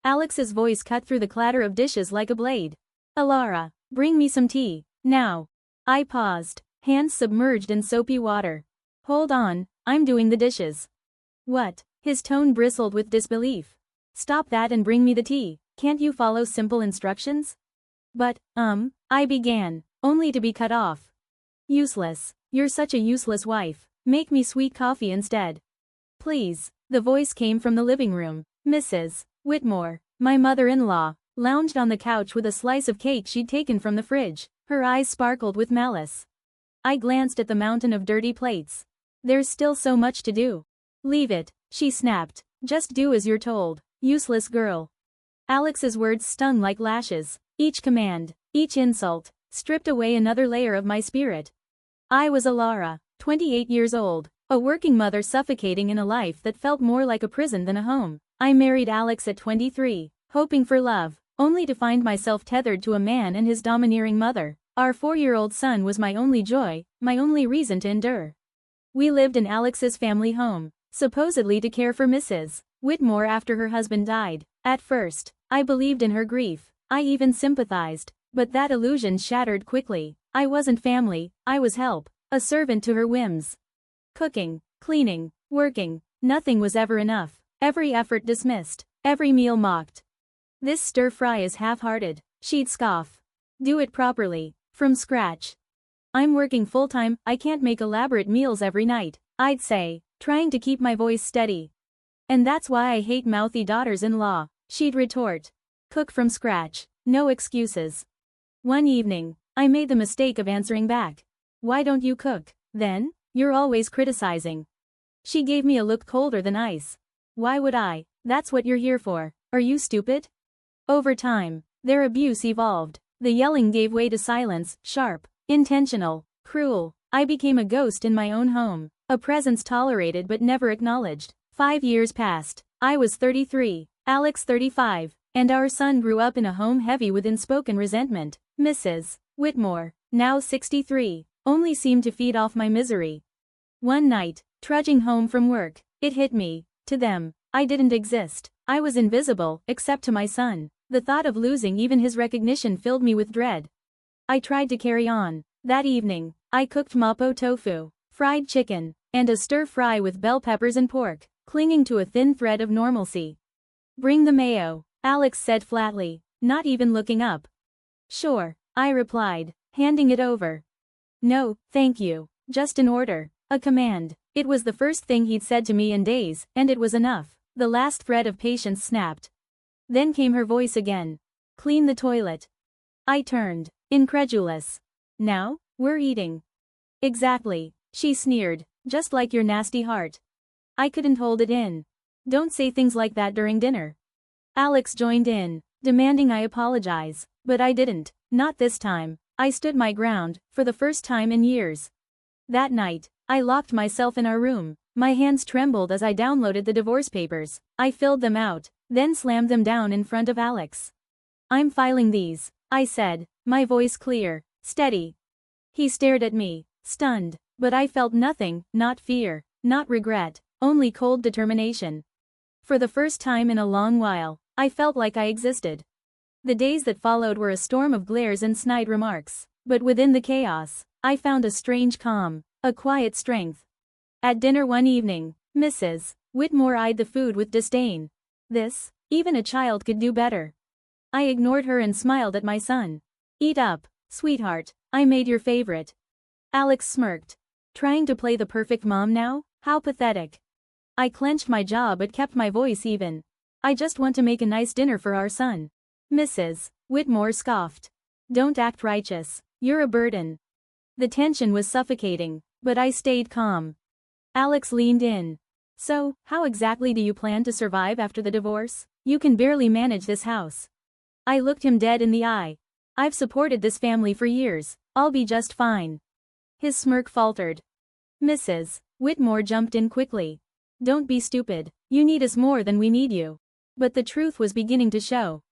Alex's voice cut through the clatter of dishes like a blade. Alara, bring me some tea, now. I paused, hands submerged in soapy water. Hold on, I'm doing the dishes. What? His tone bristled with disbelief. Stop that and bring me the tea, can't you follow simple instructions? But, I began, only to be cut off. Useless, you're such a useless wife, make me sweet coffee instead. Please, the voice came from the living room. Mrs. Whitmore, my mother-in-law, lounged on the couch with a slice of cake she'd taken from the fridge, her eyes sparkled with malice. I glanced at the mountain of dirty plates. There's still so much to do. Leave it, she snapped, just do as you're told, useless girl. Alex's words stung like lashes, each command, each insult, stripped away another layer of my spirit. I was Alara, 28 years old, a working mother suffocating in a life that felt more like a prison than a home. I married Alex at 23, hoping for love, only to find myself tethered to a man and his domineering mother. Our 4-year-old son was my only joy, my only reason to endure. We lived in Alex's family home, supposedly to care for Mrs. Whitmore after her husband died. At first, I believed in her grief, I even sympathized, but that illusion shattered quickly. I wasn't family, I was help, a servant to her whims. Cooking, cleaning, working, nothing was ever enough. Every effort dismissed, every meal mocked. This stir-fry is half-hearted, she'd scoff. Do it properly, from scratch. I'm working full-time, I can't make elaborate meals every night, I'd say, trying to keep my voice steady. And that's why I hate mouthy daughters-in-law, she'd retort. Cook from scratch, no excuses. One evening, I made the mistake of answering back. Why don't you cook, then? You're always criticizing. She gave me a look colder than ice. Why would I? That's what you're here for. Are you stupid? Over time, their abuse evolved. The yelling gave way to silence, sharp, intentional, cruel. I became a ghost in my own home, a presence tolerated but never acknowledged. 5 years passed. I was 33, Alex 35, and our son grew up in a home heavy with unspoken resentment. Mrs. Whitmore, now 63, only seemed to feed off my misery. One night, trudging home from work, it hit me. To them, I didn't exist. I was invisible, except to my son. The thought of losing even his recognition filled me with dread. I tried to carry on. That evening, I cooked mapo tofu, fried chicken, and a stir-fry with bell peppers and pork, clinging to a thin thread of normalcy. Bring the mayo, Alex said flatly, not even looking up. Sure, I replied, handing it over. No, thank you, just an order, a command. It was the first thing he'd said to me in days, and it was enough. The last thread of patience snapped. Then came her voice again. Clean the toilet. I turned, incredulous. Now, we're eating. Exactly, she sneered, just like your nasty heart. I couldn't hold it in. Don't say things like that during dinner. Alex joined in, demanding I apologize, but I didn't, not this time. I stood my ground, for the first time in years. That night, I locked myself in our room. My hands trembled as I downloaded the divorce papers. I filled them out, then slammed them down in front of Alex. I'm filing these, I said, my voice clear, steady. He stared at me, stunned, but I felt nothing, not fear, not regret, only cold determination. For the first time in a long while, I felt like I existed. The days that followed were a storm of glares and snide remarks, but within the chaos, I found a strange calm, a quiet strength. At dinner one evening, Mrs. Whitmore eyed the food with disdain. This, even a child could do better. I ignored her and smiled at my son. Eat up, sweetheart, I made your favorite. Alex smirked. Trying to play the perfect mom now? How pathetic. I clenched my jaw but kept my voice even. I just want to make a nice dinner for our son. Mrs. Whitmore scoffed. Don't act righteous, you're a burden. The tension was suffocating, but I stayed calm. Alex leaned in. So, how exactly do you plan to survive after the divorce? You can barely manage this house. I looked him dead in the eye. I've supported this family for years, I'll be just fine. His smirk faltered. Mrs. Whitmore jumped in quickly. Don't be stupid, you need us more than we need you. But the truth was beginning to show.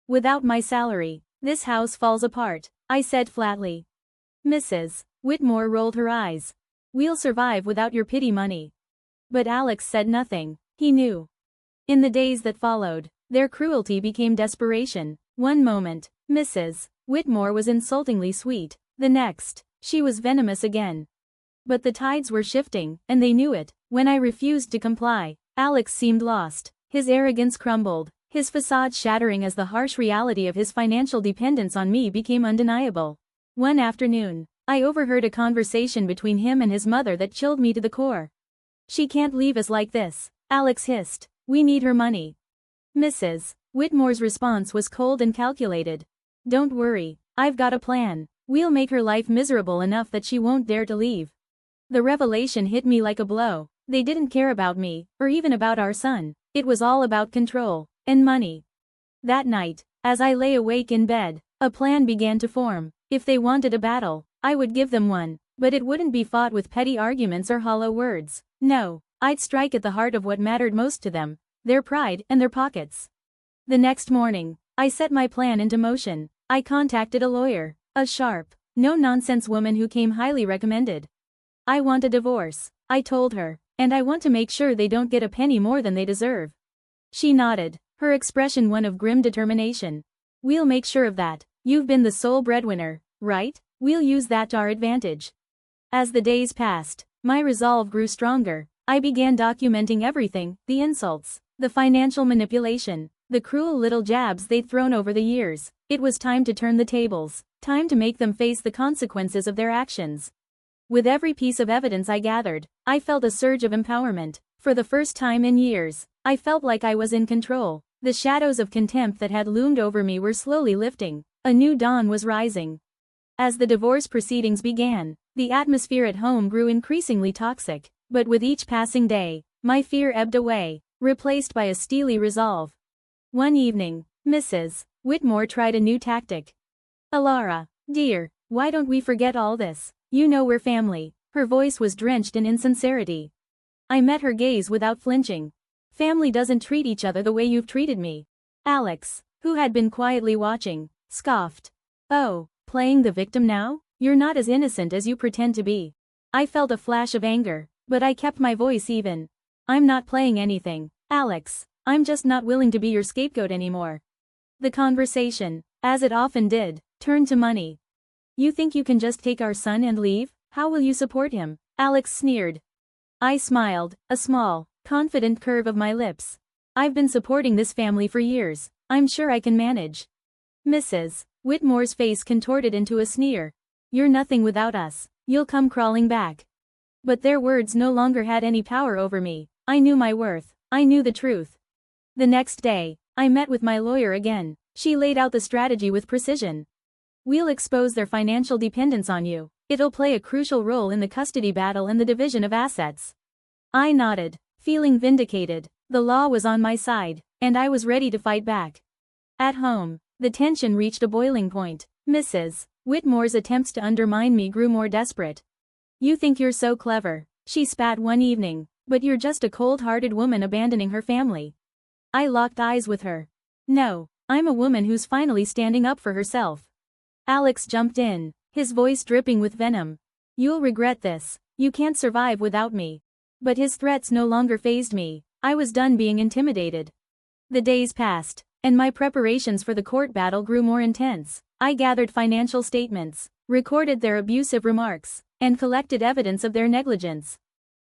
Without my salary, this house falls apart, I said flatly. Mrs. Whitmore rolled her eyes. We'll survive without your pity money. But Alex said nothing, he knew. In the days that followed, Their cruelty became desperation. One moment, Mrs. Whitmore was insultingly sweet. The next, she was venomous again. But the tides were shifting, and they knew it. When I refused to comply, Alex seemed lost. His arrogance crumbled, his facade shattering as the harsh reality of his financial dependence on me became undeniable. One afternoon, I overheard a conversation between him and his mother that chilled me to the core. "She can't leave us like this," Alex hissed. "We need her money." Mrs. Whitmore's response was cold and calculated. "Don't worry, I've got a plan. We'll make her life miserable enough that she won't dare to leave." The revelation hit me like a blow. They didn't care about me, or even about our son. It was all about control and money. That night, as I lay awake in bed, a plan began to form. If they wanted a battle, I would give them one, but it wouldn't be fought with petty arguments or hollow words. No, I'd strike at the heart of what mattered most to them, their pride and their pockets. The next morning, I set my plan into motion. I contacted a lawyer, a sharp, no-nonsense woman who came highly recommended. "I want a divorce," I told her, "and I want to make sure they don't get a penny more than they deserve." She nodded, her expression one of grim determination. "We'll make sure of that. You've been the sole breadwinner, right? We'll use that to our advantage." As the days passed, my resolve grew stronger. I began documenting everything, the insults, the financial manipulation, the cruel little jabs they'd thrown over the years. It was time to turn the tables, time to make them face the consequences of their actions. With every piece of evidence I gathered, I felt a surge of empowerment. For the first time in years, I felt like I was in control. The shadows of contempt that had loomed over me were slowly lifting. A new dawn was rising. As the divorce proceedings began, the atmosphere at home grew increasingly toxic, but with each passing day, my fear ebbed away, replaced by a steely resolve. One evening, Mrs. Whitmore tried a new tactic. "Alara, dear, why don't we forget all this? You know we're family." Her voice was drenched in insincerity. I met her gaze without flinching. "Family doesn't treat each other the way you've treated me." Alex, who had been quietly watching, scoffed. "Oh, playing the victim now? You're not as innocent as you pretend to be." I felt a flash of anger, but I kept my voice even. "I'm not playing anything, Alex. I'm just not willing to be your scapegoat anymore." The conversation, as it often did, turned to money. "You think you can just take our son and leave? How will you support him?" Alex sneered. I smiled, a small, confident curve of my lips. "I've been supporting this family for years. I'm sure I can manage." Mrs. Whitmore's face contorted into a sneer. "You're nothing without us. You'll come crawling back." But their words no longer had any power over me. I knew my worth. I knew the truth. The next day, I met with my lawyer again. She laid out the strategy with precision. "We'll expose their financial dependence on you. It'll play a crucial role in the custody battle and the division of assets." I nodded, feeling vindicated. The law was on my side, and I was ready to fight back. At home, the tension reached a boiling point. Mrs. Whitmore's attempts to undermine me grew more desperate. "You think you're so clever," she spat one evening, "but you're just a cold-hearted woman abandoning her family." I locked eyes with her. "No, I'm a woman who's finally standing up for herself." Alex jumped in, his voice dripping with venom. "You'll regret this. You can't survive without me." But his threats no longer fazed me. I was done being intimidated. The days passed, and my preparations for the court battle grew more intense. I gathered financial statements, recorded their abusive remarks, and collected evidence of their negligence.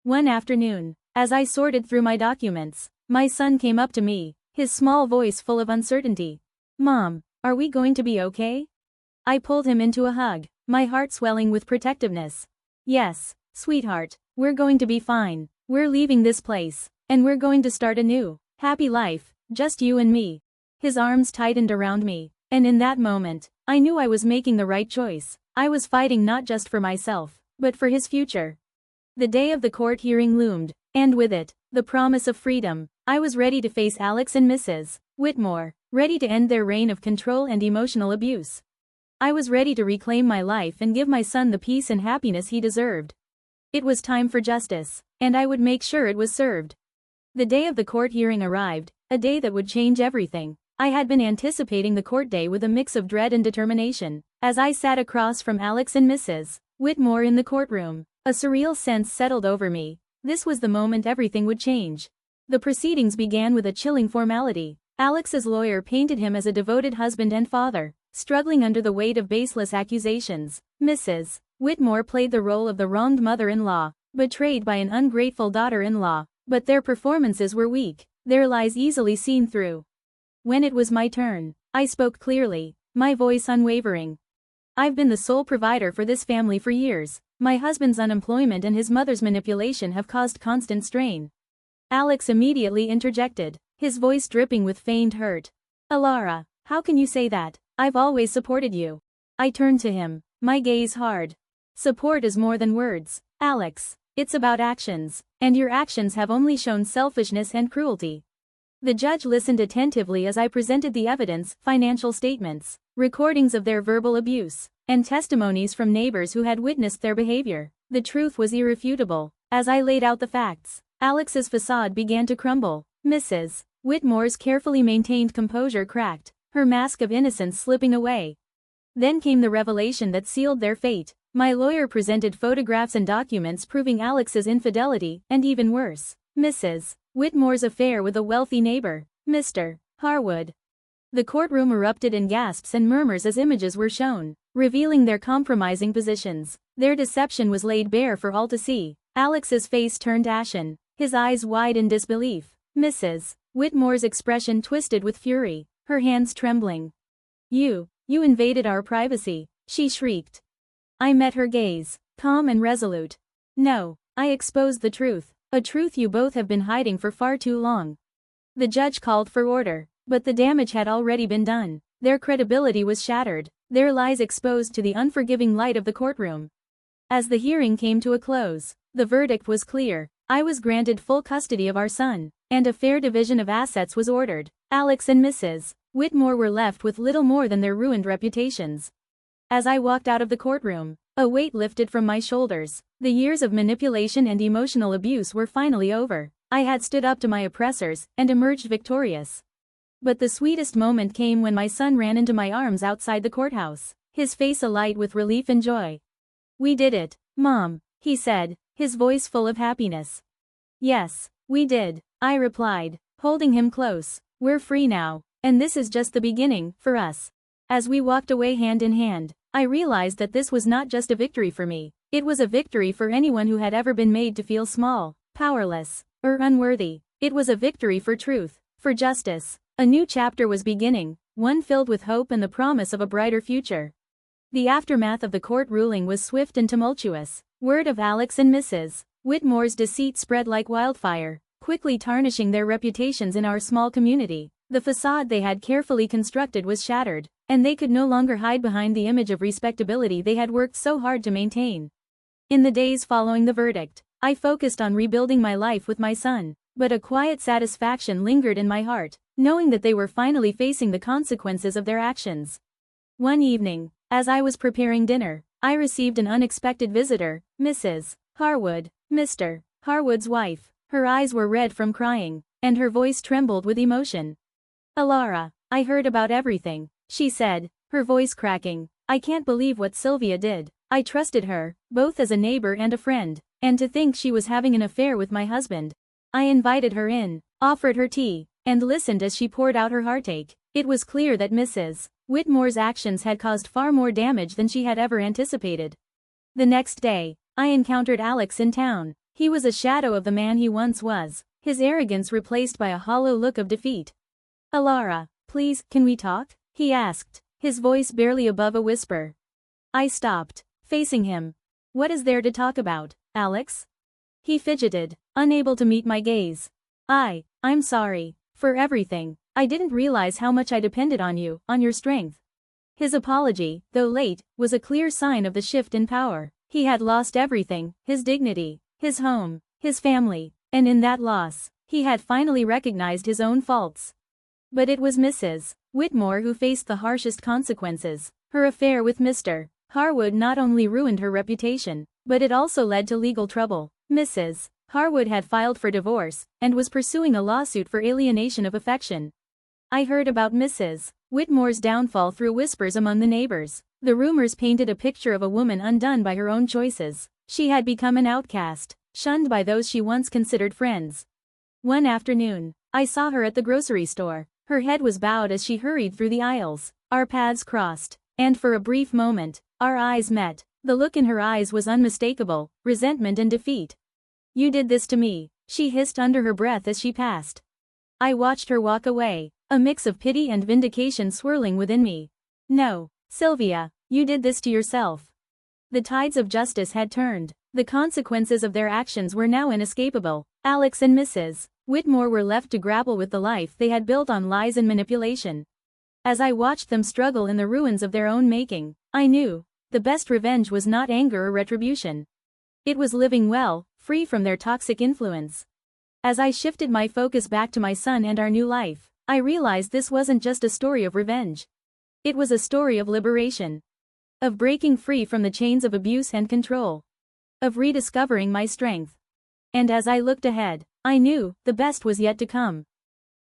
One afternoon, as I sorted through my documents, my son came up to me, his small voice full of uncertainty. "Mom, are we going to be okay?" I pulled him into a hug, my heart swelling with protectiveness. "Yes, sweetheart, we're going to be fine. We're leaving this place, and we're going to start a new, happy life, just you and me." His arms tightened around me, and in that moment, I knew I was making the right choice. I was fighting not just for myself, but for his future. The day of the court hearing loomed, and with it, the promise of freedom. I was ready to face Alex and Mrs. Whitmore, ready to end their reign of control and emotional abuse. I was ready to reclaim my life and give my son the peace and happiness he deserved. It was time for justice, and I would make sure it was served. The day of the court hearing arrived, a day that would change everything. I had been anticipating the court day with a mix of dread and determination. As I sat across from Alex and Mrs. Whitmore in the courtroom, a surreal sense settled over me. This was the moment everything would change. The proceedings began with a chilling formality. Alex's lawyer painted him as a devoted husband and father, struggling under the weight of baseless accusations. Mrs. Whitmore played the role of the wronged mother-in-law, betrayed by an ungrateful daughter-in-law, but their performances were weak, their lies easily seen through. When it was my turn, I spoke clearly, my voice unwavering. I've been the sole provider for this family for years. My husband's unemployment and his mother's manipulation have caused constant strain. Alex immediately interjected, his voice dripping with feigned hurt. Alara, how can you say that? I've always supported you. I turned to him, my gaze hard. Support is more than words, Alex. It's about actions, and your actions have only shown selfishness and cruelty. The judge listened attentively as I presented the evidence, financial statements, recordings of their verbal abuse, and testimonies from neighbors who had witnessed their behavior. The truth was irrefutable. As I laid out the facts, Alex's facade began to crumble. Mrs. Whitmore's carefully maintained composure cracked, her mask of innocence slipping away. Then came the revelation that sealed their fate. My lawyer presented photographs and documents proving Alex's infidelity, and even worse, Mrs. Whitmore's affair with a wealthy neighbor, Mr. Harwood. The courtroom erupted in gasps and murmurs as images were shown, revealing their compromising positions. Their deception was laid bare for all to see. Alex's face turned ashen, his eyes wide in disbelief. Mrs. Whitmore's expression twisted with fury, her hands trembling. You invaded our privacy, she shrieked. I met her gaze, calm and resolute. No, I exposed the truth, a truth you both have been hiding for far too long. The judge called for order, but the damage had already been done. Their credibility was shattered, their lies exposed to the unforgiving light of the courtroom. As the hearing came to a close, the verdict was clear. I was granted full custody of our son, and a fair division of assets was ordered. Alex and Mrs. Whitmore were left with little more than their ruined reputations. As I walked out of the courtroom, a weight lifted from my shoulders. The years of manipulation and emotional abuse were finally over. I had stood up to my oppressors and emerged victorious. But the sweetest moment came when my son ran into my arms outside the courthouse, his face alight with relief and joy. We did it, Mom, he said, his voice full of happiness. Yes, we did, I replied, holding him close. We're free now, and this is just the beginning, for us. As we walked away hand in hand, I realized that this was not just a victory for me, it was a victory for anyone who had ever been made to feel small, powerless, or unworthy. It was a victory for truth, for justice. A new chapter was beginning, one filled with hope and the promise of a brighter future. The aftermath of the court ruling was swift and tumultuous. Word of Alex and Mrs. Whitmore's deceit spread like wildfire, quickly tarnishing their reputations in our small community. The facade they had carefully constructed was shattered, and they could no longer hide behind the image of respectability they had worked so hard to maintain. In the days following the verdict, I focused on rebuilding my life with my son, but a quiet satisfaction lingered in my heart, knowing that they were finally facing the consequences of their actions. One evening, as I was preparing dinner, I received an unexpected visitor, Mrs. Harwood, Mr. Harwood's wife. Her eyes were red from crying, and her voice trembled with emotion. Alara, I heard about everything, she said, her voice cracking. I can't believe what Sylvia did. I trusted her, both as a neighbor and a friend, and to think she was having an affair with my husband. I invited her in, offered her tea, and listened as she poured out her heartache. It was clear that Mrs. Whitmore's actions had caused far more damage than she had ever anticipated. The next day, I encountered Alex in town. He was a shadow of the man he once was, his arrogance replaced by a hollow look of defeat. Alara, please, can we talk? He asked, his voice barely above a whisper. I stopped, facing him. What is there to talk about, Alex? He fidgeted, unable to meet my gaze. I'm sorry, for everything. I didn't realize how much I depended on you, on your strength. His apology, though late, was a clear sign of the shift in power. He had lost everything, his dignity, his home, his family, and in that loss, he had finally recognized his own faults. But it was Mrs. Whitmore who faced the harshest consequences. Her affair with Mr. Harwood not only ruined her reputation, but it also led to legal trouble. Mrs. Harwood had filed for divorce, and was pursuing a lawsuit for alienation of affection. I heard about Mrs. Whitmore's downfall through whispers among the neighbors. The rumors painted a picture of a woman undone by her own choices. She had become an outcast, shunned by those she once considered friends. One afternoon, I saw her at the grocery store. Her head was bowed as she hurried through the aisles. Our paths crossed. And for a brief moment, our eyes met. The look in her eyes was unmistakable, resentment and defeat. "You did this to me," she hissed under her breath as she passed. I watched her walk away, a mix of pity and vindication swirling within me. "No, Sylvia, you did this to yourself." The tides of justice had turned. The consequences of their actions were now inescapable. Alex and Mrs. Whitmore were left to grapple with the life they had built on lies and manipulation. As I watched them struggle in the ruins of their own making, I knew the best revenge was not anger or retribution. It was living well, free from their toxic influence. As I shifted my focus back to my son and our new life, I realized this wasn't just a story of revenge. It was a story of liberation. Of breaking free from the chains of abuse and control. Of rediscovering my strength. And as I looked ahead, I knew the best was yet to come.